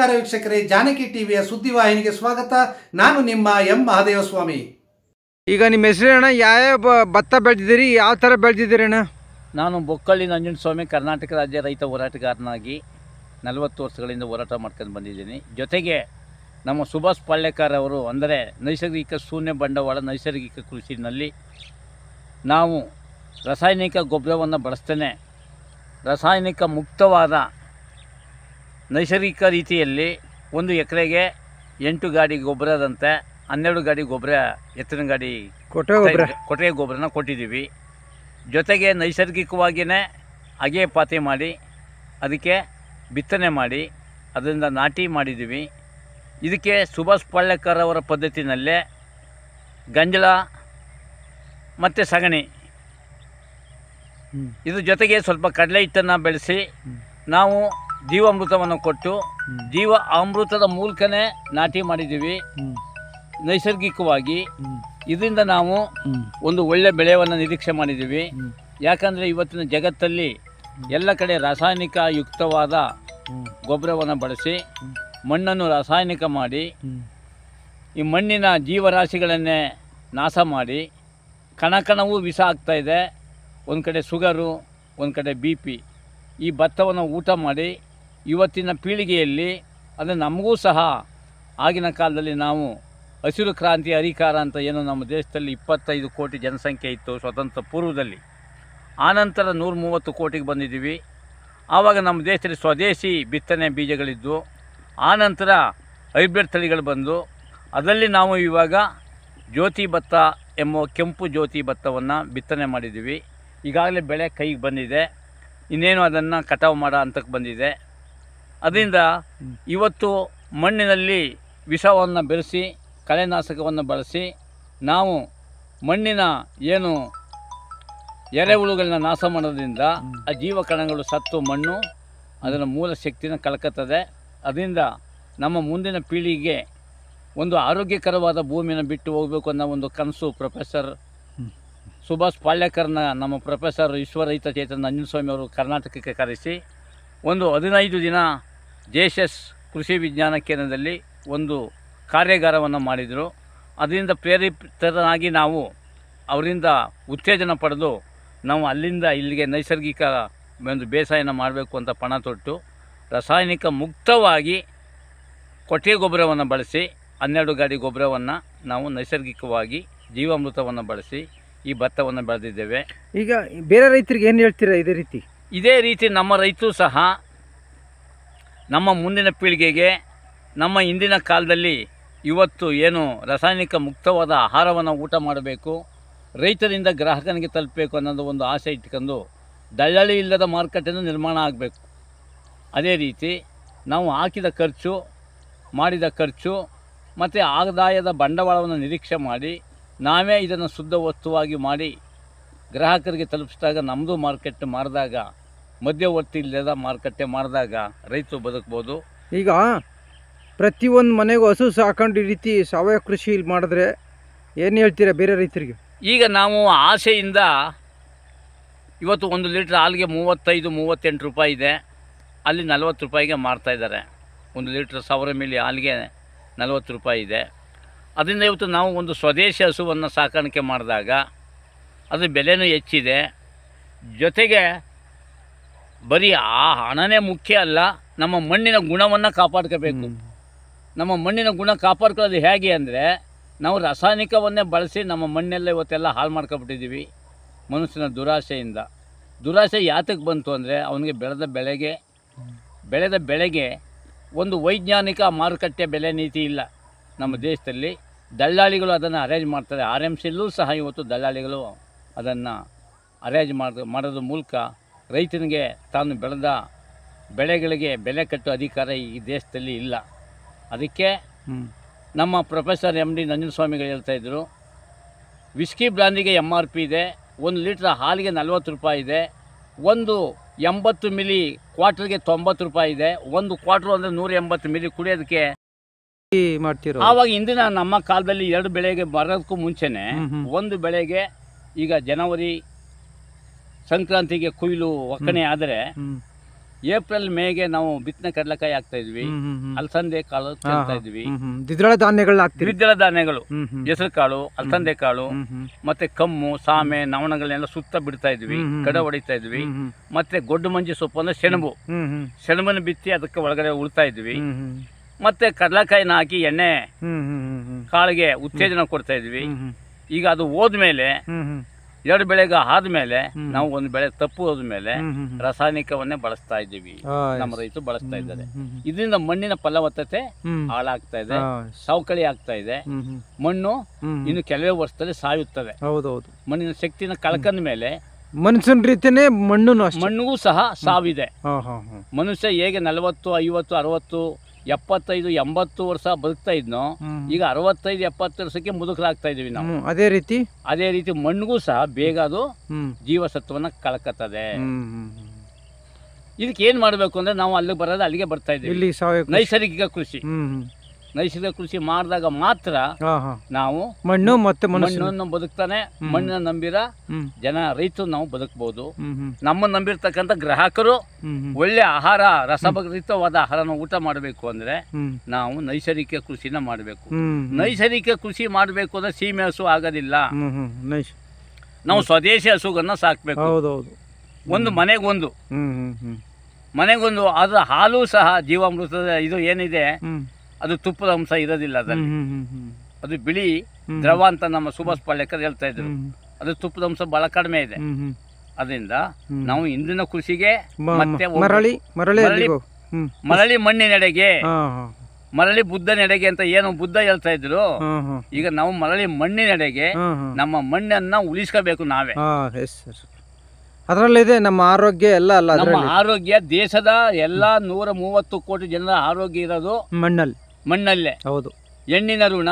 ನಮಸ್ಕಾರ ವೀಕ್ಷಕರೇ, ಜಾನಕಿ ಟಿವಿಯ ಸುದ್ದಿವಾಹಿನಿಗೆ ಸ್ವಾಗತ. ನಾನು ನಿಮ್ಮ ಎಂ ಮಹದೇವಸ್ವಾಮಿ. ಈಗ ನಿಮ್ಮ ಹೆಸರು ಅಣ್ಣ, ಯಾವ ಭತ್ತ ಬೆಳೆದಿದ್ದೀರಿ, ಯಾವ ಥರ ಬೆಳೆದಿದ್ದೀರಿ ಅಣ್ಣ? ನಾನು ಬೊಕ್ಕಳ್ಳಿ ನಂಜುಂಡಸ್ವಾಮಿ, ಕರ್ನಾಟಕ ರಾಜ್ಯ ರೈತ ಹೋರಾಟಗಾರನಾಗಿ 40 ವರ್ಷಗಳಿಂದ ಹೋರಾಟ ಮಾಡ್ಕೊಂಡು ಬಂದಿದ್ದೀನಿ. ಜೊತೆಗೆ ನಮ್ಮ ಸುಭಾಷ್ ಪಾಳ್ಯೇಕರ್ ಅವರು ಅಂದರೆ ನೈಸರ್ಗಿಕ ಶೂನ್ಯ ಬಂಡವಾಳ ನೈಸರ್ಗಿಕ ಕೃಷಿನಲ್ಲಿ ನಾವು ರಾಸಾಯನಿಕ ಗೊಬ್ಬರವನ್ನು ಬಳಸ್ತೇನೆ ರಾಸಾಯನಿಕ ಮುಕ್ತವಾದ ನೈಸರ್ಗಿಕ ರೀತಿಯಲ್ಲಿ 1 ಎಕರೆಗೆ 8 ಗಾಡಿ ಗೊಬ್ಬರದಂತೆ 12 ಗಾಡಿ ಗೊಬ್ಬರ, ಎತ್ತಿನ ಗಾಡಿ ಕೊಟ್ಟಿಗೆ ಗೊಬ್ಬರನ ಕೊಟ್ಟಿದ್ದೀವಿ. ಜೊತೆಗೆ ನೈಸರ್ಗಿಕವಾಗಿಯೇ ಅಗೆ ಪಾತಿ ಮಾಡಿ ಅದಕ್ಕೆ ಬಿತ್ತನೆ ಮಾಡಿ ಅದರಿಂದ ನಾಟಿ ಮಾಡಿದ್ದೀವಿ. ಇದಕ್ಕೆ ಸುಭಾಷ್ ಪಾಳ್ಯೇಕರ್ ಅವರ ಪದ್ಧತಿನಲ್ಲೇ ಗಂಜಲ ಮತ್ತು ಸಗಣಿ, ಇದ್ರ ಜೊತೆಗೆ ಸ್ವಲ್ಪ ಕಡಲೆ ಹಿಟ್ಟನ್ನು ಬೆಳೆಸಿ ನಾವು ಜೀವಾಮೃತವನ್ನು ಕೊಟ್ಟು ಜೀವ ಅಮೃತದ ಮೂಲಕನೇ ನಾಟಿ ಮಾಡಿದ್ದೀವಿ ನೈಸರ್ಗಿಕವಾಗಿ. ಇದರಿಂದ ನಾವು ಒಂದು ಒಳ್ಳೆ ಬೆಳೆಯನ್ನು ನಿರೀಕ್ಷೆ ಮಾಡಿದ್ದೀವಿ. ಯಾಕಂದರೆ ಇವತ್ತಿನ ಜಗತ್ತಲ್ಲಿ ಎಲ್ಲ ಕಡೆ ರಾಸಾಯನಿಕ ಯುಕ್ತವಾದ ಗೊಬ್ಬರವನ್ನು ಬಳಸಿ ಮಣ್ಣನ್ನು ರಾಸಾಯನಿಕ ಮಾಡಿ ಈ ಮಣ್ಣಿನ ಜೀವರಾಶಿಗಳನ್ನೇ ನಾಶ ಮಾಡಿ ಕಣಕಣವೂ ವಿಷ ಆಗ್ತಾಯಿದೆ. ಒಂದು ಕಡೆ ಶುಗರು, ಒಂದು ಕಡೆ BP. ಈ ಭತ್ತವನ್ನು ಊಟ ಮಾಡಿ ಇವತ್ತಿನ ಪೀಳಿಗೆಯಲ್ಲಿ ಅದು ನಮಗೂ ಸಹ ಆಗಿನ ಕಾಲದಲ್ಲಿ ನಾವು ಹಸಿರು ಕ್ರಾಂತಿ ಹರಿಕಾರ ಅಂತ ಏನು ನಮ್ಮ ದೇಶದಲ್ಲಿ 25 ಕೋಟಿ ಜನಸಂಖ್ಯೆ ಇತ್ತು ಸ್ವತಂತ್ರ ಪೂರ್ವದಲ್ಲಿ. ಆನಂತರ 130 ಕೋಟಿಗೆ ಬಂದಿದ್ದೀವಿ. ಆವಾಗ ನಮ್ಮ ದೇಶದಲ್ಲಿ ಸ್ವದೇಶಿ ಬಿತ್ತನೆ ಬೀಜಗಳಿದ್ದು, ಆನಂತರ ಹೈಬ್ರಿಡ್ ತಳಿಗಳು ಬಂದು ಅದರಲ್ಲಿ ನಾವು ಇವಾಗ ಜ್ಯೋತಿ ಭತ್ತ ಎಂಬ ಕೆಂಪು ಜ್ಯೋತಿ ಭತ್ತವನ್ನು ಬಿತ್ತನೆ ಮಾಡಿದ್ದೀವಿ. ಈಗಾಗಲೇ ಬೆಳೆ ಕೈಗೆ ಬಂದಿದೆ, ಇನ್ನೇನು ಅದನ್ನು ಕಟಾವು ಮಾಡೋ ಹಂತಕ್ಕೆ ಬಂದಿದೆ. ಅದರಿಂದ ಇವತ್ತು ಮಣ್ಣಿನಲ್ಲಿ ವಿಷವನ್ನು ಬೆರೆಸಿ ಕಳೆನಾಶಕವನ್ನು ಬಳಸಿ ನಾವು ಮಣ್ಣಿನ ಏನು ಎರೆಹುಳುಗಳನ್ನ ನಾಶ ಮಾಡೋದ್ರಿಂದ ಆ ಜೀವಕಣಗಳು ಸತ್ತು ಮಣ್ಣು ಅದರ ಮೂಲ ಶಕ್ತಿನ ಕಳ್ಕೊತದೆ. ಅದರಿಂದ ನಮ್ಮ ಮುಂದಿನ ಪೀಳಿಗೆಗೆ ಒಂದು ಆರೋಗ್ಯಕರವಾದ ಭೂಮಿಯನ್ನು ಬಿಟ್ಟು ಹೋಗಬೇಕು ಅನ್ನೋ ಒಂದು ಕನಸು ಪ್ರೊಫೆಸರ್ ಸುಭಾಷ್ ಪಾಳ್ಯೇಕರ್ನ ನಮ್ಮ ಪ್ರೊಫೆಸರ್ ವಿಶ್ವರಹಿತ ಚೇತನ ನಂಜುಂಡಸ್ವಾಮಿ ಅವರು ಕರ್ನಾಟಕಕ್ಕೆ ಕರೆಸಿ ಒಂದು 15 ದಿನ JSS ಕೃಷಿ ವಿಜ್ಞಾನ ಕೇಂದ್ರದಲ್ಲಿ ಒಂದು ಕಾರ್ಯಾಗಾರವನ್ನು ಮಾಡಿದರು. ಅದರಿಂದ ಪ್ರೇರಿತರಾಗಿ ನಾವು ಅವರಿಂದ ಉತ್ತೇಜನ ಪಡೆದು ನಾವು ಅಲ್ಲಿಂದ ಇಲ್ಲಿಗೆ ನೈಸರ್ಗಿಕ ಒಂದು ಬೇಸಾಯನ ಮಾಡಬೇಕು ಅಂತ ಪಣ ತೊಟ್ಟು ರಾಸಾಯನಿಕ ಮುಕ್ತವಾಗಿ ಕೊಟ್ಟಿಗೆ ಗೊಬ್ಬರವನ್ನು ಬಳಸಿ 12 ಗಾಡಿ ಗೊಬ್ಬರವನ್ನು ನಾವು ನೈಸರ್ಗಿಕವಾಗಿ ಜೀವಾಮೃತವನ್ನು ಬಳಸಿ ಈ ಭತ್ತವನ್ನು ಬೆಳೆದಿದ್ದೇವೆ. ಈಗ ಬೇರೆ ರೈತರಿಗೆ ಏನು ಹೇಳ್ತೀರಾ ಇದೇ ರೀತಿ ನಮ್ಮ ರೈತರು ಸಹ ನಮ್ಮ ಮುಂದಿನ ಪೀಳಿಗೆಗೆ ನಮ್ಮ ಇಂದಿನ ಕಾಲದಲ್ಲಿ ಇವತ್ತು ಏನು ರಾಸಾಯನಿಕ ಮುಕ್ತವಾದ ಆಹಾರವನ್ನು ಊಟ ಮಾಡಬೇಕು, ರೈತರಿಂದ ಗ್ರಾಹಕನಿಗೆ ತಲುಪಬೇಕು ಅನ್ನೋದು ಒಂದು ಆಸೆ ಇಟ್ಕೊಂಡು ದಳ್ಳಾಳಿ ಇಲ್ಲದ ಮಾರುಕಟ್ಟೆನೂ ನಿರ್ಮಾಣ ಆಗಬೇಕು. ಅದೇ ರೀತಿ ನಾವು ಹಾಕಿದ ಖರ್ಚು, ಮಾಡಿದ ಖರ್ಚು ಮತ್ತು ಆದಾಯದ ಬಂಡವಾಳವನ್ನು ನಿರೀಕ್ಷೆ ಮಾಡಿ ನಾವೇ ಇದನ್ನು ಶುದ್ಧ ವಸ್ತುವಾಗಿ ಮಾಡಿ ಗ್ರಾಹಕರಿಗೆ ತಲುಪಿಸಿದಾಗ ನಮ್ಮದು ಮಾರ್ಕೆಟ್ ಮಾಡಿದಾಗ, ಮಧ್ಯವರ್ತಿ ಇಲ್ಲದ ಮಾರುಕಟ್ಟೆ ಮಾಡಿದಾಗ ರೈತರು ಬದುಕ್ಬೋದು. ಈಗ ಪ್ರತಿಯೊಂದು ಮನೆಗೂ ಹಸು ಸಾಕೊಂಡು ಈ ರೀತಿ ಸಾವಯವ ಕೃಷಿ ಮಾಡಿದ್ರೆ ಏನು ಹೇಳ್ತೀರಾ ಬೇರೆ ರೈತರಿಗೆ? ಈಗ ನಾವು ಆಸೆಯಿಂದ ಇವತ್ತು 1 ಲೀಟ್ರ್ ಹಾಲಿಗೆ 35-38 ರೂಪಾಯಿ ಇದೆ, ಅಲ್ಲಿ 40 ರೂಪಾಯಿಗೆ ಮಾರ್ತಾಯಿದ್ದಾರೆ. 1 ಲೀಟ್ರ್ 1000 ಮಿಲಿ ಹಾಲಿಗೆ 40 ರೂಪಾಯಿ ಇದೆ. ಅದರಿಂದ ಇವತ್ತು ನಾವು ಒಂದು ಸ್ವದೇಶಿ ಹಸುವನ್ನು ಸಾಕಾಣಿಕೆ ಮಾಡಿದಾಗ ಅದು ಬೆಲೆನೂ ಹೆಚ್ಚಿದೆ. ಜೊತೆಗೆ ಬರೀ ಆ ಹಣನೇ ಮುಖ್ಯ ಅಲ್ಲ, ನಮ್ಮ ಮಣ್ಣಿನ ಗುಣವನ್ನು ಕಾಪಾಡ್ಕೋಬೇಕು. ನಮ್ಮ ಮಣ್ಣಿನ ಗುಣ ಕಾಪಾಡ್ಕೊಳ್ಳೋದು ಹೇಗೆ ಅಂದರೆ ನಾವು ರಾಸಾಯನಿಕವನ್ನೇ ಬಳಸಿ ನಮ್ಮ ಮಣ್ಣೆಲ್ಲ ಇವತ್ತೆಲ್ಲ ಹಾಳು ಮಾಡ್ಕೊಬಿಟ್ಟಿದ್ದೀವಿ ಮನುಷ್ಯನ ದುರಾಸೆ ಯಾತಕ್ಕೆ ಬಂತು ಅಂದರೆ ಅವನಿಗೆ ಬೆಳೆದ ಬೆಳೆಗೆ ಒಂದು ವೈಜ್ಞಾನಿಕ ಮಾರುಕಟ್ಟೆ ಬೆಲೆ ನೀತಿ ಇಲ್ಲ ನಮ್ಮ ದೇಶದಲ್ಲಿ. ದಲ್ಲಾಳಿಗಳು ಅದನ್ನು ಅರೇಂಜ್ ಮಾಡ್ತಾರೆ. RMCಯಲ್ಲೂ ಸಹ ಇವತ್ತು ದಲ್ಲಾಳಿಗಳು ಅದನ್ನು ಅರೇಂಜ್ ಮಾಡೋದ್ರ ಮೂಲಕ ರೈತನಿಗೆ ತಾನು ಬೆಳೆದ ಬೆಳೆಗಳಿಗೆ ಬೆಲೆ ಕಟ್ಟುವ ಅಧಿಕಾರ ಈ ದೇಶದಲ್ಲಿ ಇಲ್ಲ. ಅದಕ್ಕೆ ನಮ್ಮ ಪ್ರೊಫೆಸರ್ MD ನಂಜುಂಡಸ್ವಾಮಿಗಳು ಹೇಳ್ತಾಯಿದ್ರು, ವಿಸ್ಕಿ ಬ್ರಾಂದಿಗೆ MRP ಇದೆ, 1 ಲೀಟ್ರ್ ಹಾಲಿಗೆ 40 ರೂಪಾಯಿ ಇದೆ, ಒಂದು 80 ಮಿಲಿ ಕ್ವಾರ್ಟರ್ಗೆ 90 ರೂಪಾಯಿ ಇದೆ. 1 ಕ್ವಾರ್ಟರ್ ಅಂದರೆ 180 ಮಿಲಿ ಕುಡಿಯೋದಕ್ಕೆ ಮಾಡ್ತಿರೋ. ಆವಾಗ ಇಂದಿನ ನಮ್ಮ ಕಾಲದಲ್ಲಿ 2 ಬೆಳೆಗೆ ಬರೋದಕ್ಕೂ ಮುಂಚೆನೆ 1 ಬೆಳೆಗೆ ಈಗ ಜನವರಿ ಸಂಕ್ರಾಂತಿಗೆ ಕೊಯ್ಲು ಒಕ್ಕಣೆ ಆದರೆ ಏಪ್ರಿಲ್ ಮೇಗೆ ನಾವು ಬಿತ್ತನೆ ಕಡಲೆಕಾಯಿ ಹಾಕ್ತಾ ಇದ್ವಿ, ಅಲಸಂದೆ ಕಾಳು ತಿಂತಾ ಇದ್ವಿ, ದ್ವಿದಳ ಧಾನ್ಯಗಳನ್ನ ಹಾಕ್ತೀವಿ. ದ್ವಿದಳ ಧಾನ್ಯಗಳು, ಹೆಸರು ಕಾಳು, ಅಲಸಂದೆ ಕಾಳು, ಮತ್ತೆ ಕಮ್ಮು, ಸಾಮೆ, ನವಣಗಳನ್ನೆಲ್ಲ ಸುತ್ತ ಬಿಡ್ತಾ ಇದ್ವಿ, ಕಡೆ ಹೊಡಿತಾ ಇದ್ವಿ. ಮತ್ತೆ ಗೊಡ್ಡು ಮಂಜಿ ಸೊಪ್ಪು ಅಂದ್ರೆ ಸೆಣಬು, ಸೆಣಬನ್ನು ಬಿತ್ತಿ ಅದಕ್ಕೆ ಒಳಗಡೆ ಉಳ್ತಾ ಇದ್ವಿ. ಮತ್ತೆ ಕಡಲೆಕಾಯಿನ ಹಾಕಿ ಎಣ್ಣೆ ಕಾಳಿಗೆ ಉತ್ತೇಜನ ಕೊಡ್ತಾ ಇದ್ವಿ. ಈಗ ಅದು ಹೋದ್ಮೇಲೆ 2 ಬೆಳೆಗೆ ಆದ್ಮೇಲೆ ನಾವು ಒಂದು ಬೆಳೆ ತಪ್ಪು ಹೋದ್ಮೇಲೆ ರಾಸಾಯನಿಕವನ್ನೇ ಬಳಸ್ತಾ ಇದ್ದೀವಿ. ನಮ್ಮ ರೈತರು ಬಳಸ್ತಾ ಇದ್ದಾರೆ. ಇದರಿಂದ ಮಣ್ಣಿನ ಫಲವತ್ತತೆ ಹಾಳಾಗ್ತಾ ಇದೆ, ಸವಕಳಿ ಆಗ್ತಾ ಇದೆ. ಮಣ್ಣು ಇನ್ನು ಕೆಲವೇ ವರ್ಷದಲ್ಲಿ ಸಾಯುತ್ತದೆ. ಹೌದೌದು. ಮಣ್ಣಿನ ಶಕ್ತಿನ ಕಳ್ಕೊಂಡ ಮೇಲೆ ಮನುಷ್ಯನ ರೀತಿಯೇ ಮಣ್ಣಿಗೂ ಸಹ ಸಾವಿದೆ. ಮನುಷ್ಯ ಹೇಗೆ 40, 50, 60, 75, 80 ವರ್ಷ ಬದುಕ್ತಾ ಇದ್ನೋ, ಈಗ 65, 70 ವರ್ಷಕ್ಕೆ ಮುದುಕರಾಗ್ತಾ ಇದೀವಿ ನಾವು. ಅದೇ ರೀತಿ ಮಣ್ಣಿಗೂ ಸಹ ಬೇಗ ಅದು ಜೀವಸತ್ವನ ಕಳ್ಕತ್ತದೆ. ಇದಕ್ಕೆ ಏನ್ ಮಾಡ್ಬೇಕು ಅಂದ್ರೆ ನಾವು ಅಲ್ಲಿಗೆ ಬರ್ತಾ ಇದ್ದೀವಿ. ನೈಸರ್ಗಿಕ ಕೃಷಿ ಮಾಡಿದಾಗ ಮಾತ್ರ ನಾವು ಮಣ್ಣನ್ನು ಬದುಕ್ತಾನೆ. ಮಣ್ಣನ್ನು ನಂಬಿರ ರೈತರು ನಾವು ಬದುಕಬಹುದು. ನಮ್ಮ ನಂಬಿರ್ತಕ್ಕಂಥ ಗ್ರಾಹಕರು ಒಳ್ಳೆ ಆಹಾರ, ರಸಭರಿತವಾದ ಆಹಾರನ ಊಟ ಮಾಡಬೇಕು ಅಂದ್ರೆ ನಾವು ನೈಸರ್ಗಿಕ ಕೃಷಿನ ಮಾಡಬೇಕು. ನೈಸರ್ಗಿಕ ಕೃಷಿ ಮಾಡಬೇಕು ಅಂದ್ರೆ ಸೀಮೆ ಹಸು ಆಗೋದಿಲ್ಲ. ನಾವು ಸ್ವದೇಶಿ ಹಸುಗಳನ್ನ ಸಾಕ್ಬೇಕು. ಒಂದು ಮನೆಗೊಂದು ಅದ್ರ ಹಾಲು ಸಹ ಜೀವಾಮೃತದ ಇದು ಏನಿದೆ ಅದು ತುಪ್ಪದ ಅಂಶ ಇರೋದಿಲ್ಲ ಅದರಲ್ಲಿ. ಅದು ಬಿಳಿ ದ್ರವ ಅಂತ ನಮ್ಮ ಸುಭಾಷ್ ಪಾಳೇಕರ್ ಹೇಳ್ತಾ ಇದ್ರು. ಅದು ತುಪ್ಪದ ಅಂಶ ಬಹಳ ಕಡಿಮೆ ಇದೆ. ಅದರಿಂದ ನಾವು ಇಂದಿನ ಕೃಷಿಗೆ ಮತ್ತೆ ಮರಳಿ ಮಣ್ಣಿನೆಡೆಗೆ, ಮರಳಿ ಬುದ್ಧನೆಡೆಗೆ ಅಂತ ಏನು ಬುದ್ಧ ಹೇಳ್ತಾ ಇದ್ರು, ಈಗ ನಾವು ಮರಳಿ ಮಣ್ಣಿನೆಡೆಗೆ ನಮ್ಮ ಮಣ್ಣನ್ನ ಉಳಿಸ್ಕೋಬೇಕು ನಾವೇ. ಅದರಲ್ಲಿದೆ ನಮ್ಮ ಆರೋಗ್ಯ ಎಲ್ಲ. ನಮ್ಮ ಆರೋಗ್ಯ ದೇಶದ ಎಲ್ಲಾ 130 ಕೋಟಿ ಜನರ ಆರೋಗ್ಯ ಇರೋದು ಮಣ್ಣಲ್ಲೇ. ಹೌದು. ಹೆಣ್ಣಿನ ಋಣ,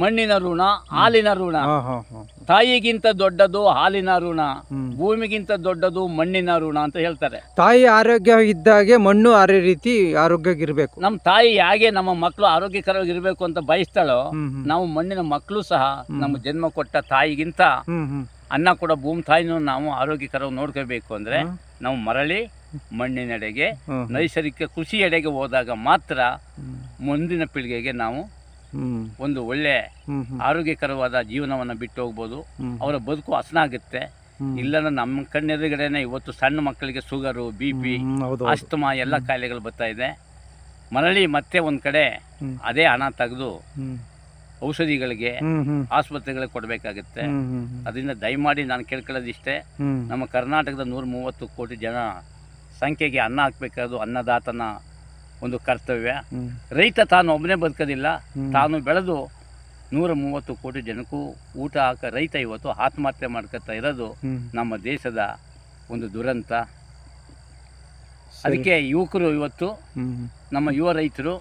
ಮಣ್ಣಿನ ಋಣ, ಹಾಲಿನ ಋಣ. ತಾಯಿಗಿಂತ ದೊಡ್ಡದು ಹಾಲಿನ ಋಣ, ಭೂಮಿಗಿಂತ ದೊಡ್ಡದು ಮಣ್ಣಿನ ಋಣ ಅಂತ ಹೇಳ್ತಾರೆ. ತಾಯಿ ಆರೋಗ್ಯ ಇದ್ದಾಗೆ ಮಣ್ಣು ಅದೇ ರೀತಿ ಆರೋಗ್ಯವಾಗಿರ್ಬೇಕು. ನಮ್ಮ ತಾಯಿ ಹೇಗೆ ನಮ್ಮ ಮಕ್ಕಳು ಆರೋಗ್ಯಕರವಾಗಿರ್ಬೇಕು ಅಂತ ಬಯಸ್ತಾಳೋ, ನಾವು ಮಣ್ಣಿನ ಮಕ್ಕಳು ಸಹ ನಮ್ಮ ಜನ್ಮ ಕೊಟ್ಟ ತಾಯಿಗಿಂತ ಅನ್ನ ಕೂಡ ಭೂಮಿ ತಾಯಿನೂ ನಾವು ಆರೋಗ್ಯಕರವಾಗಿ ನೋಡ್ಕೋಬೇಕು ಅಂದ್ರೆ ನಾವು ಮರಳಿ ಮಣ್ಣಿನೆಡೆಗೆ, ನೈಸರ್ಗಿಕ ಕೃಷಿ ಎಡೆಗೆ ಹೋದಾಗ ಮಾತ್ರ ಮುಂದಿನ ಪೀಳಿಗೆಗೆ ನಾವು ಒಂದು ಒಳ್ಳೆ ಆರೋಗ್ಯಕರವಾದ ಜೀವನವನ್ನು ಬಿಟ್ಟು ಹೋಗ್ಬೋದು. ಅವರ ಬದುಕು ಹಸನಾಗುತ್ತೆ. ಇಲ್ಲಂದ್ರೆ ನಮ್ಮ ಕಣ್ಣೆದುರುಗಡೆನೆ ಇವತ್ತು ಸಣ್ಣ ಮಕ್ಕಳಿಗೆ ಶುಗರು, BP, ಅಸ್ತಮಾ ಎಲ್ಲ ಕಾಯಿಲೆಗಳು ಬರ್ತಾ ಇದೆ. ಮರಳಿ ಮತ್ತೆ ಒಂದ್ ಕಡೆ ಅದೇ ಹಣ ತೆಗೆದು ಔಷಧಿಗಳಿಗೆ, ಆಸ್ಪತ್ರೆಗಳಿಗೆ ಕೊಡಬೇಕಾಗುತ್ತೆ. ಅದರಿಂದ ದಯಮಾಡಿ ನಾನು ಕೇಳ್ಕೊಳ್ಳೋದಿಷ್ಟೇ, ನಮ್ಮ ಕರ್ನಾಟಕದ 130 ಕೋಟಿ ಜನ ಸಂಖ್ಯೆಗೆ ಅನ್ನ ಹಾಕ್ಬೇಕಾದ್ರು ಅನ್ನದಾತನ ಒಂದು ಕರ್ತವ್ಯ. ರೈತ ತಾನು ಒಬ್ಬನೇ ಬದುಕೋದಿಲ್ಲ, ತಾನು ಬೆಳೆದು 130 ಕೋಟಿ ಜನಕ್ಕೂ ಊಟ ಹಾಕ ರೈತ ಇವತ್ತು ಆತ್ಮಹತ್ಯೆ ಮಾಡ್ಕೊತಾ ಇರೋದು ನಮ್ಮ ದೇಶದ ಒಂದು ದುರಂತ. ಅದಕ್ಕೆ ಯುವಕರು ಇವತ್ತು ನಮ್ಮ ಯುವ ರೈತರು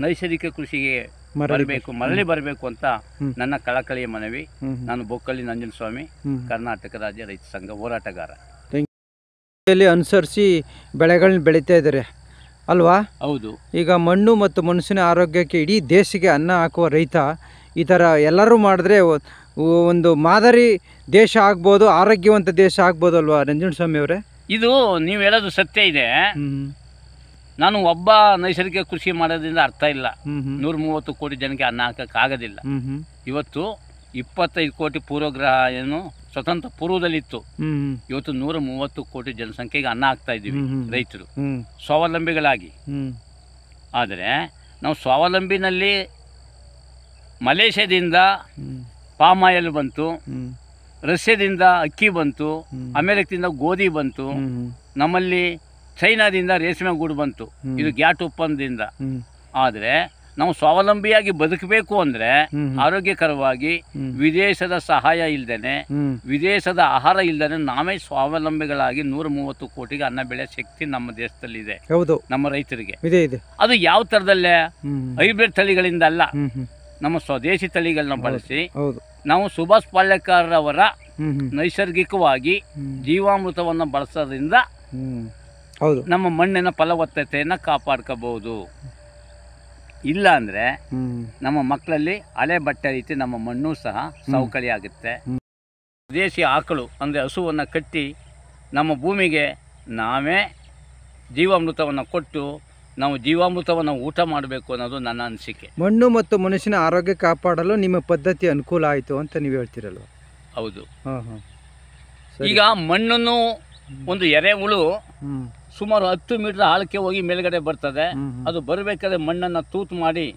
ನೈಸರ್ಗಿಕ ಕೃಷಿಗೆ ಮರಳಿ ಬರಬೇಕು ಅಂತ ನನ್ನ ಕಳಕಳಿಯ ಮನವಿ. ನಾನು ಬೊಕ್ಕಳ್ಳಿ ನಂಜನಸ್ವಾಮಿ, ಕರ್ನಾಟಕ ರಾಜ್ಯ ರೈತ ಸಂಘ ಹೋರಾಟಗಾರ. ಅನುಸರಿಸಿ ಬೆಳೆಗಳನ್ನ ಬೆಳೀತಾ ಇದ್ದಾರೆ ಅಲ್ವಾ? ಹೌದು. ಈಗ ಮಣ್ಣು ಮತ್ತು ಮನುಷ್ಯನ ಆರೋಗ್ಯಕ್ಕೆ ಇಡೀ ದೇಶಕ್ಕೆ ಅನ್ನ ಹಾಕುವ ರೈತ ಈ ಥರ ಎಲ್ಲರೂ ಮಾಡಿದ್ರೆ ಒಂದು ಮಾದರಿ ದೇಶ ಆಗ್ಬೋದು, ಆರೋಗ್ಯವಂತ ದೇಶ ಆಗ್ಬೋದು ಅಲ್ವಾ ನಂಜನಸ್ವಾಮಿ ಅವರೇ? ಇದು ನೀವು ಹೇಳೋದು ಸತ್ಯ ಇದೆ. ನಾನು ಒಬ್ಬ ನೈಸರ್ಗಿಕ ಕೃಷಿ ಮಾಡೋದ್ರಿಂದ ಅರ್ಥ ಇಲ್ಲ. 130 ಕೋಟಿ ಜನಕ್ಕೆ ಅನ್ನ ಹಾಕಕ್ಕಾಗೋದಿಲ್ಲ. ಇವತ್ತು 25 ಕೋಟಿ ಪೂರ್ವಗ್ರಹ ಏನು ಸ್ವತಂತ್ರ ಪೂರ್ವದಲ್ಲಿತ್ತು. ಇವತ್ತು 130 ಕೋಟಿ ಜನಸಂಖ್ಯೆಗೆ ಅನ್ನ ಹಾಕ್ತಾ ಇದ್ದೀವಿ ರೈತರು ಸ್ವಾವಲಂಬಿಗಳಾಗಿ. ಆದರೆ ನಾವು ಸ್ವಾವಲಂಬಿನಲ್ಲಿ ಮಲೇಷ್ಯಾದಿಂದ ಪಾಮ್ ಆಯಿಲ್ ಬಂತು, ರಷ್ಯಾದಿಂದ ಅಕ್ಕಿ ಬಂತು, ಅಮೆರಿಕದಿಂದ ಗೋಧಿ ಬಂತು, ನಮ್ಮಲ್ಲಿ ಚೈನಾದಿಂದ ರೇಷ್ಮೆ ಗೂಡು ಬಂತು. ಇದು ಗ್ಯಾಟ್ ಒಪ್ಪಂದದಿಂದ. ಆದರೆ ನಾವು ಸ್ವಾವಲಂಬಿಯಾಗಿ ಬದುಕಬೇಕು ಅಂದರೆ ಆರೋಗ್ಯಕರವಾಗಿ ವಿದೇಶದ ಸಹಾಯ ಇಲ್ದೇನೆ, ವಿದೇಶದ ಆಹಾರ ಇಲ್ದೇನೆ ನಾವೇ ಸ್ವಾವಲಂಬಿಗಳಾಗಿ 130 ಕೋಟಿಗೆ ಅನ್ನ ಬೆಳೆ ಶಕ್ತಿ ನಮ್ಮ ದೇಶದಲ್ಲಿದೆ. ಹೌದು, ನಮ್ಮ ರೈತರಿಗೆ ಇದೆ. ಅದು ಯಾವ ಥರದಲ್ಲೇ ಹೈಬ್ರಿಡ್ ತಳಿಗಳಿಂದ ಅಲ್ಲ, ನಮ್ಮ ಸ್ವದೇಶಿ ತಳಿಗಳನ್ನ ಬಳಸಿ ನಾವು ಸುಭಾಷ್ ಪಾಳೇಕರ್ ಅವರ ನೈಸರ್ಗಿಕವಾಗಿ ಜೀವಾಮೃತವನ್ನು ಬಳಸೋದ್ರಿಂದ ನಮ್ಮ ಮಣ್ಣಿನ ಫಲವತ್ತತೆಯನ್ನು ಕಾಪಾಡ್ಕೋಬಹುದು. ಇಲ್ಲ ಅಂದರೆ ನಮ್ಮ ಮಕ್ಕಳಲ್ಲಿ ಹಳೆ ಬಟ್ಟೆ ರೀತಿ ನಮ್ಮ ಮಣ್ಣು ಸಹ ಸವಕಳಿ ಆಗುತ್ತೆ. ದೇಶಿ ಆಕಳು ಅಂದರೆ ಹಸುವನ್ನು ಕಟ್ಟಿ ನಮ್ಮ ಭೂಮಿಗೆ ನಾವೇ ಜೀವಾಮೃತವನ್ನು ಕೊಟ್ಟು ನಾವು ಜೀವಾಮೃತವನ್ನು ಊಟ ಮಾಡಬೇಕು ಅನ್ನೋದು ನನ್ನ ಅನಿಸಿಕೆ. ಮಣ್ಣು ಮತ್ತು ಮನುಷ್ಯನ ಆರೋಗ್ಯ ಕಾಪಾಡಲು ನಿಮ್ಮ ಪದ್ಧತಿ ಅನುಕೂಲ ಆಯಿತು ಅಂತ ನೀವು ಹೇಳ್ತೀರಲ್ವ? ಹೌದು. ಈಗ ಮಣ್ಣನ್ನು ಒಂದು ಎರೆಹುಳು ಸುಮಾರು 10 ಮೀಟರ್ ಆಳಕ್ಕೆ ಹೋಗಿ ಮೇಲ್ಗಡೆ ಬರ್ತದೆ. ಅದು ಬರಬೇಕಾದ್ರೆ ಮಣ್ಣನ್ನು ತೂತು ಮಾಡಿ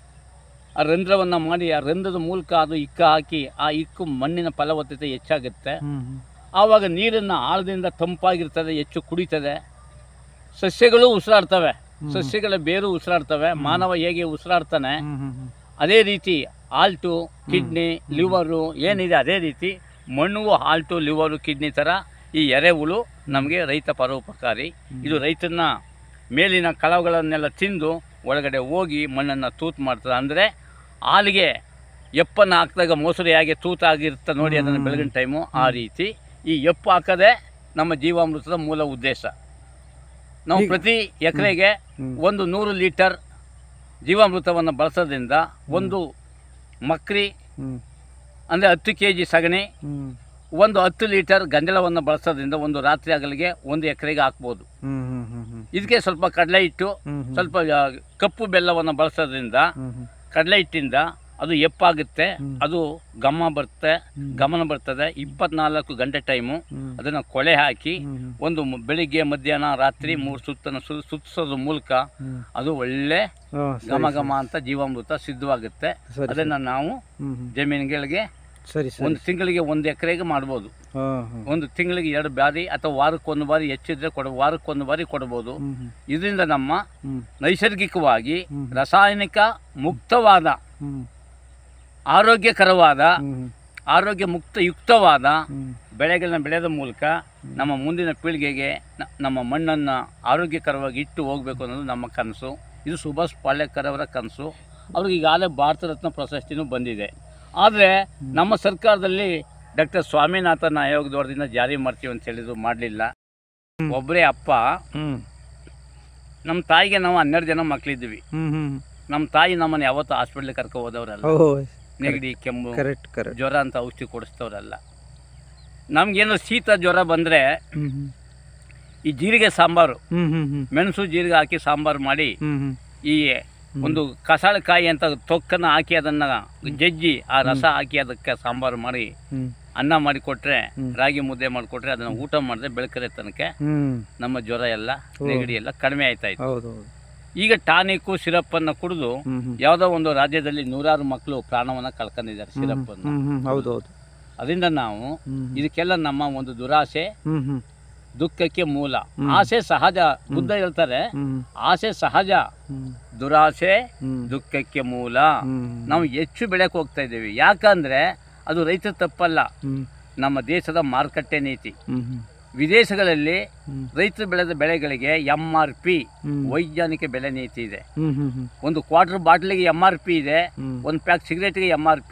ಆ ರಂಧ್ರವನ್ನು ಮಾಡಿ ಆ ರಂಧ್ರದ ಮೂಲಕ ಅದು ಇಕ್ಕ ಹಾಕಿ ಆ ಇಕ್ಕು ಮಣ್ಣಿನ ಫಲವತ್ತತೆ ಹೆಚ್ಚಾಗುತ್ತೆ. ಆವಾಗ ನೀರನ್ನು ಆಳದಿಂದ ತಂಪಾಗಿರ್ತದೆ, ಹೆಚ್ಚು ಕುಡಿತದೆ. ಸಸ್ಯಗಳು ಉಸಿರಾಡ್ತವೆ, ಸಸ್ಯಗಳ ಬೇರು ಉಸಿರಾಡ್ತವೆ. ಮಾನವ ಹೇಗೆ ಉಸಿರಾಡ್ತಾನೆ ಅದೇ ರೀತಿ ಹಾಲ್ಟು, ಕಿಡ್ನಿ, ಲಿವರು ಏನಿದೆ ಅದೇ ರೀತಿ ಮಣ್ಣು ಹಾಲ್ಟು, ಲಿವರು, ಕಿಡ್ನಿ ಥರ ಈ ಎರೆಹುಳು ನಮಗೆ ರೈತ ಪರೋಪಕಾರಿ. ಇದು ರೈತನ ಮೇಲಿನ ಕಳಗಳನ್ನೆಲ್ಲ ತಿಂದು ಒಳಗಡೆ ಹೋಗಿ ಮಣ್ಣನ್ನು ತೂತು ಮಾಡ್ತದೆ. ಅಂದರೆ ಹಾಲಿಗೆ ಎಪ್ಪನ್ನು ಹಾಕಿದಾಗ ಮೊಸರು ಹೇಗೆ ತೂತಾಗಿರುತ್ತೆ ನೋಡಿ, ಅದನ್ನು ಬೆಳಗಿನ ಟೈಮು ಆ ರೀತಿ ಈ ಎಪ್ಪು ಹಾಕದೆ ನಮ್ಮ ಜೀವಾಮೃತದ ಮೂಲ ಉದ್ದೇಶ. ನಾವು ಪ್ರತಿ ಎಕರೆಗೆ 100 ಲೀಟರ್ ಜೀವಾಮೃತವನ್ನು ಬಳಸೋದ್ರಿಂದ ಒಂದು ಮಕ್ರಿ ಅಂದರೆ 10 kg ಸಗಣಿ, 10 ಲೀಟರ್ ಗಂಜಲವನ್ನು ಬಳಸೋದ್ರಿಂದ ಒಂದು ರಾತ್ರಿ ಆಗಲಿಗೆ 1 ಎಕರೆಗೆ ಹಾಕ್ಬೋದು. ಇದಕ್ಕೆ ಸ್ವಲ್ಪ ಕಡಲೆ ಹಿಟ್ಟು, ಸ್ವಲ್ಪ ಕಪ್ಪು ಬೆಲ್ಲವನ್ನು ಬಳಸೋದ್ರಿಂದ ಕಡಲೆ ಹಿಟ್ಟಿಂದ ಅದು ಎಪ್ಪಾಗುತ್ತೆ, ಅದು ಗಮನ ಬರ್ತದೆ. 24 ಗಂಟೆ ಟೈಮು ಅದನ್ನು ಕೊಳೆ ಹಾಕಿ ಒಂದು ಬೆಳಿಗ್ಗೆ ಮಧ್ಯಾಹ್ನ ರಾತ್ರಿ 3 ಸುತ್ತನ್ನು ಸುತ್ತಿಸೋದ್ರ ಮೂಲಕ ಅದು ಒಳ್ಳೆ ಘಮ ಅಂತ ಜೀವಾಮೃತ ಸಿದ್ಧವಾಗುತ್ತೆ. ಅದನ್ನು ನಾವು ಜಮೀನುಗಳಿಗೆ ಒಂದು ತಿಂಗಳಿಗೆ 1 ಎಕರೆಗೆ ಮಾಡ್ಬೋದು. ಒಂದು ತಿಂಗಳಿಗೆ 2 ಬಾರಿ ಅಥವಾ ವಾರಕ್ಕೆ 1 ಬಾರಿ, ಹೆಚ್ಚಿದ್ರೆ ವಾರಕ್ಕೆ 1 ಬಾರಿ ಕೊಡ್ಬೋದು. ಇದರಿಂದ ನಮ್ಮ ನೈಸರ್ಗಿಕವಾಗಿ ರಾಸಾಯನಿಕ ಮುಕ್ತವಾದ ಆರೋಗ್ಯಕರವಾದ ಆರೋಗ್ಯ ಯುಕ್ತವಾದ ಬೆಳೆಗಳನ್ನ ಬೆಳೆಯೋದ ಮೂಲಕ ನಮ್ಮ ಮುಂದಿನ ಪೀಳಿಗೆಗೆ ನಮ್ಮ ಮಣ್ಣನ್ನು ಆರೋಗ್ಯಕರವಾಗಿ ಇಟ್ಟು ಹೋಗಬೇಕು ಅನ್ನೋದು ನಮ್ಮ ಕನಸು. ಇದು ಸುಭಾಷ್ ಪಾಲೇಕರ್ ಅವರ ಕನಸು. ಅವ್ರಿಗೆ ಈಗಾಗಲೇ ಭಾರತ ರತ್ನ ಪ್ರಶಸ್ತಿನೂ ಬಂದಿದೆ. ಆದರೆ ನಮ್ಮ ಸರ್ಕಾರದಲ್ಲಿ ಡಾಕ್ಟರ್ ಸ್ವಾಮಿನಾಥನ್ ಆಯೋಗದವರದಿಂದ ಜಾರಿ ಮಾಡ್ತೀವಿ ಅಂತ ಹೇಳಿದ್ರು, ಮಾಡಲಿಲ್ಲ. ಒಬ್ಬರೇ ಅಪ್ಪ. ನಮ್ಮ ತಾಯಿಗೆ ನಾವು 12 ಜನ ಮಕ್ಕಳಿದ್ವಿ. ನಮ್ಮ ತಾಯಿ ನಮ್ಮನ್ನು ಯಾವತ್ತೂ ಹಾಸ್ಪಿಟ್ಲಿಗೆ ಕರ್ಕೊ ಹೋದವರಲ್ಲ. ನೆಗಡಿ, ಕೆಮ್ಮು, ಜ್ವರ ಅಂತ ಔಷಧಿ ಕೊಡಿಸ್ತವ್ರಲ್ಲ. ನಮ್ಗೇನು ಶೀತ ಜ್ವರ ಬಂದರೆ ಈ ಜೀರಿಗೆ ಸಾಂಬಾರು, ಮೆಣಸು ಜೀರಿಗೆ ಹಾಕಿ ಸಾಂಬಾರು ಮಾಡಿ, ಈ ಒಂದು ಕಸಾಳೆಕಾಯಿ ಅಂತ ತೊಕ್ಕನ್ನು ಹಾಕಿ ಅದನ್ನು ಜಜ್ಜಿ ಆ ರಸ ಹಾಕಿ ಅದಕ್ಕೆ ಸಾಂಬಾರು ಮಾಡಿ ಅನ್ನ ಮಾಡಿಕೊಟ್ರೆ, ರಾಗಿ ಮುದ್ದೆ ಮಾಡಿಕೊಟ್ರೆ ಅದನ್ನು ಊಟ ಮಾಡಿದ್ರೆ ಬೆಳಕರೆ ತನಕ ನಮ್ಮ ಜ್ವರ ಎಲ್ಲ ನೆಗಡಿ ಎಲ್ಲ ಕಡಿಮೆ ಆಯ್ತಾ ಇತ್ತು. ಈಗ ಟಾನಿಕ್ಕು ಸಿರಪ್ಪನ್ನು ಕುಡಿದು ಯಾವುದೋ ಒಂದು ರಾಜ್ಯದಲ್ಲಿ 100 ಮಕ್ಕಳು ಪ್ರಾಣವನ್ನು ಕಳ್ಕೊಂಡಿದ್ದಾರೆ ಸಿರಪ್ಪನ್ನು. ಅದರಿಂದ ನಾವು ಇದಕ್ಕೆಲ್ಲ ನಮ್ಮ ಒಂದು ದುರಾಸೆ ದುಃಖಕ್ಕೆ ಮೂಲ. ಆಸೆ ಸಹಜ, ಬುದ್ಧ ಹೇಳ್ತಾರೆ ಆಸೆ ಸಹಜ, ದುರಾಸೆ ದುಃಖಕ್ಕೆ ಮೂಲ. ನಾವು ಹೆಚ್ಚು ಬೆಳೆಯಕ್ಕೆ ಹೋಗ್ತಾ ಇದ್ದೀವಿ. ಯಾಕಂದ್ರೆ ಅದು ರೈತ ತಪ್ಪಲ್ಲ, ನಮ್ಮ ದೇಶದ ಮಾರುಕಟ್ಟೆ ನೀತಿ. ವಿದೇಶಗಳಲ್ಲಿ ರೈತರು ಬೆಳೆದ ಬೆಳೆಗಳಿಗೆ MRP ವೈಜ್ಞಾನಿಕ ಬೆಲೆ ನೀತಿ ಇದೆ. ಒಂದು ಕ್ವಾರ್ಟರ್ ಬಾಟ್ಲಿಗೆ MRP ಇದೆ, ಒಂದು ಪ್ಯಾಕ್ ಸಿಗರೇಟ್ಗೆ MRP.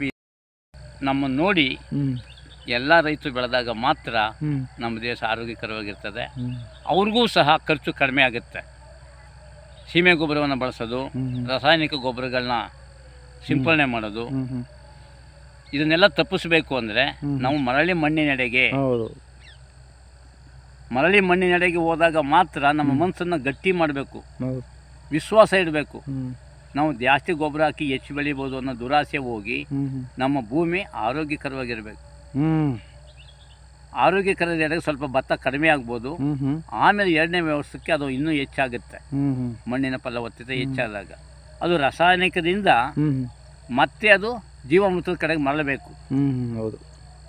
ನಮ್ಮ ನೋಡಿ ಎಲ್ಲ ರೈತರು ಬೆಳೆದಾಗ ಮಾತ್ರ ನಮ್ಮ ದೇಶ ಆರೋಗ್ಯಕರವಾಗಿರ್ತದೆ. ಅವ್ರಿಗೂ ಸಹ ಖರ್ಚು ಕಡಿಮೆ ಆಗುತ್ತೆ. ಸೀಮೆ ಗೊಬ್ಬರವನ್ನು ಬಳಸೋದು, ರಾಸಾಯನಿಕ ಗೊಬ್ಬರಗಳನ್ನ ಸಿಂಪಡಣೆ ಮಾಡೋದು, ಇದನ್ನೆಲ್ಲ ತಪ್ಪಿಸಬೇಕು ಅಂದರೆ ನಾವು ಮರಳಿ ಮಣ್ಣಿನೆಡೆಗೆ ಹೋದಾಗ ಮಾತ್ರ ನಮ್ಮ ಮನಸ್ಸನ್ನು ಗಟ್ಟಿ ಮಾಡಬೇಕು, ವಿಶ್ವಾಸ ಇಡಬೇಕು. ನಾವು ಜಾಸ್ತಿ ಗೊಬ್ಬರ ಹಾಕಿ ಹೆಚ್ಚು ಬೆಳಿಬೋದು ಅನ್ನೋ ದುರಾಸೆ ಹೋಗಿ ನಮ್ಮ ಭೂಮಿ ಆರೋಗ್ಯಕರವಾಗಿರಬೇಕು. ಆರೋಗ್ಯಕರದೆಡೆಗೆ ಸ್ವಲ್ಪ ಭತ್ತ ಕಡಿಮೆ ಆಗ್ಬೋದು. ಆಮೇಲೆ 2ನೇ ವ್ಯವಸ್ಥೆಗೆ ಅದು ಇನ್ನೂ ಹೆಚ್ಚಾಗುತ್ತೆ. ಮಣ್ಣಿನ ಫಲವತ್ತತೆ ಹೆಚ್ಚಾದಾಗ ಅದು ರಾಸಾಯನಿಕದಿಂದ ಮತ್ತೆ ಅದು ಜೀವಾಮೃತದ ಕಡೆಗೆ ಮರಳಬೇಕು.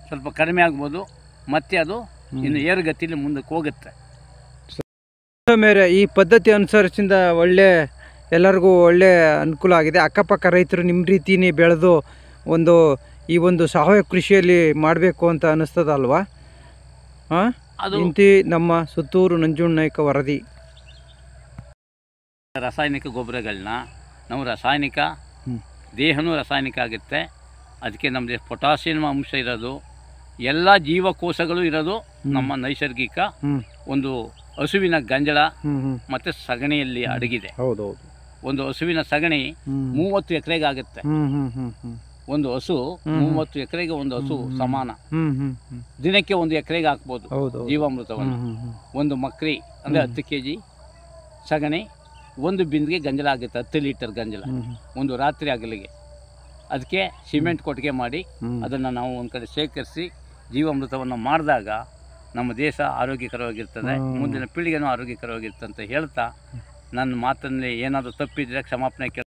ಸ್ವಲ್ಪ ಕಡಿಮೆ ಆಗ್ಬೋದು, ಮತ್ತೆ ಅದು ಇನ್ನು ಏರುಗತಿಯಲ್ಲಿ ಮುಂದಕ್ಕೆ ಹೋಗುತ್ತೆ. ಮೇರೆ ಈ ಪದ್ಧತಿ ಅನುಸರಿಸಿದ ಎಲ್ಲರಿಗೂ ಒಳ್ಳೆ ಅನುಕೂಲ ಆಗಿದೆ. ಅಕ್ಕಪಕ್ಕ ರೈತರು ನಿಮ್ಮ ರೀತಿನೇ ಬೆಳೆದು ಈ ಒಂದು ಸಾವಯವ ಕೃಷಿಯಲ್ಲಿ ಮಾಡಬೇಕು ಅಂತ ಅನ್ನಿಸ್ತದಲ್ವಾ? ಇಂತಿ ನಮ್ಮ ಸುತ್ತೂರು ನಂಜುಂಡನಾಯ್ಕ ವರದಿ. ರಾಸಾಯನಿಕ ಗೊಬ್ಬರಗಳನ್ನ ನಾವು ದೇಹನೂ ರಾಸಾಯನಿಕ ಆಗುತ್ತೆ. ಅದಕ್ಕೆ ನಮ್ಮದೇ ಪೊಟ್ಯಾಸಿಯಂ ಅಂಶ ಇರೋದು, ಎಲ್ಲ ಜೀವಕೋಶಗಳು ಇರೋದು ನಮ್ಮ ನೈಸರ್ಗಿಕ ಒಂದು ಹಸುವಿನ ಗಂಜಲ ಮತ್ತು ಸಗಣಿಯಲ್ಲಿ ಅಡಗಿದೆ. ಒಂದು ಹಸುವಿನ ಸಗಣಿ 30 ಎಕರೆಗೆ ಆಗುತ್ತೆ. ಒಂದು ಹಸು 30 ಎಕರೆಗೆ ಒಂದು ಹಸು ಸಮಾನ. ದಿನಕ್ಕೆ 1 ಎಕರೆಗೆ ಹಾಕ್ಬೋದು ಜೀವಾಮೃತವನ್ನು. ಒಂದು ಮಕ್ರಿ ಅಂದರೆ 10 kg ಸಗಣಿ ಒಂದು ಬಿಂದಿಗೆ ಗಂಜಲ ಆಗುತ್ತೆ, 10 ಲೀಟರ್ ಗಂಜಲ ಒಂದು ರಾತ್ರಿ ಹಗಲಿಗೆ. ಅದಕ್ಕೆ ಸಿಮೆಂಟ್ ಕೊಟ್ಟಿಗೆ ಮಾಡಿ ಅದನ್ನು ನಾವು ಒಂದು ಕಡೆ ಶೇಖರಿಸಿ ಜೀವಾಮೃತವನ್ನು ಮಾಡಿದಾಗ ನಮ್ಮ ದೇಶ ಆರೋಗ್ಯಕರವಾಗಿರ್ತದೆ, ಮುಂದಿನ ಪೀಳಿಗೆನೂ ಆರೋಗ್ಯಕರವಾಗಿರ್ತದೆ ಅಂತ ಹೇಳ್ತಾ ನನ್ನ ಮಾತಲ್ಲಿ ಏನಾದರೂ ತಪ್ಪಿದ್ರೆ ಕ್ಷಮಾಪಣೆ